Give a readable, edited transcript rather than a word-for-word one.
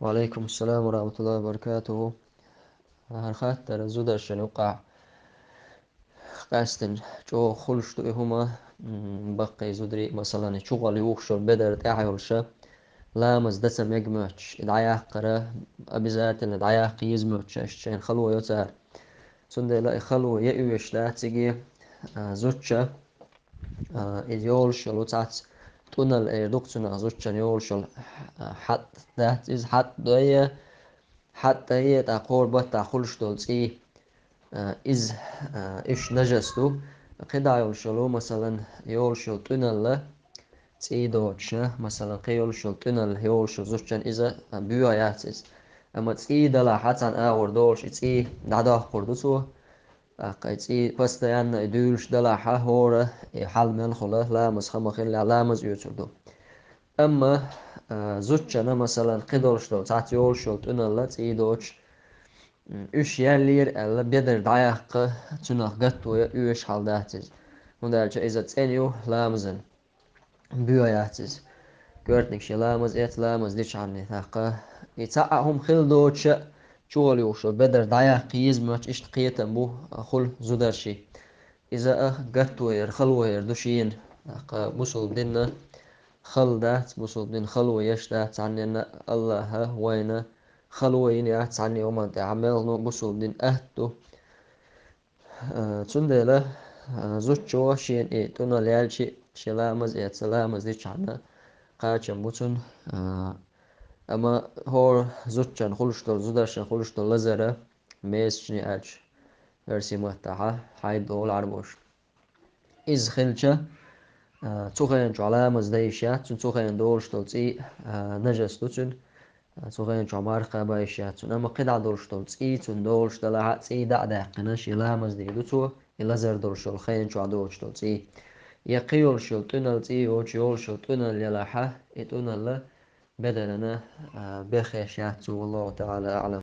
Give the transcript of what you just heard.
وعليكم السلام ورحمة الله وبركاته. هرخات زودر شنوقع قاستن جو خلشتو هما بقي زودري مثلا شغل يوخشل بدر تعيولشا لامز دسم يجمعش دعايا قرا أبزات إن دعايا قيز متشين خلوة يوتار سند لا خلوة يأويش لا تيجي زوتشا إديولشل وتعت تونل دكتور زوتشا يولشل حتى ذات إز حتى هي تقول بتاخلش تلصي إز إيش نجستو قدا يولشلو مثلا يولشل تونل تي دوتشا مثلا قيولشل تونل يولشل زوجان إذا بيوا ياتس أما تي دلا حتى أور دولش تي دادا قردوسو قيتي بس ديان يدولش دلا حهورة حال من خلا لا مسخم خلا لا مز يوتردو أما زوجنا مثلا قدرشلو تعت يولشل تونل تي دوتش üç yerlir elle beder dayakkı tünah gattoya üç haldahtiz. Mundarca izat enyu lamızın büyüyahtiz. Görtnik şey lamız et lamız diç anni thaqqa. İta'ahum khildoça çoğul yokşu beder dayak yizmöç işt qiyeten bu khul zudarşi. إذا قطوير خلوير دوشين بوصل دينا خلدات بوصل دين خلوة يشتات عننا الله وين خلوين يات عني وما تعمل نو بوصل دين أهتو تندلا زوجو شين إيه تونا ليالشي شلامز إيه سلامز ديش عنا قاچن بوتون أما هور زوجان خلشتول زوداشن خلشتول لزرة ميسشني أج هرسي مهتاحة حيد دول عربوش إز خلشة تخين علامة زديشات تخين دولش تلتي نجس توتن تخين عمارقة بايشات أما قطع دولش تلتي تن دولش دلعة تي دع داقناش علامة زديدوتو إلازر دولش الخين دولش تلتي يقيول شلتنا تي وشيول شلتنا يلاحة إتنا لا بدلنا بخيشات والله تعالى أعلم.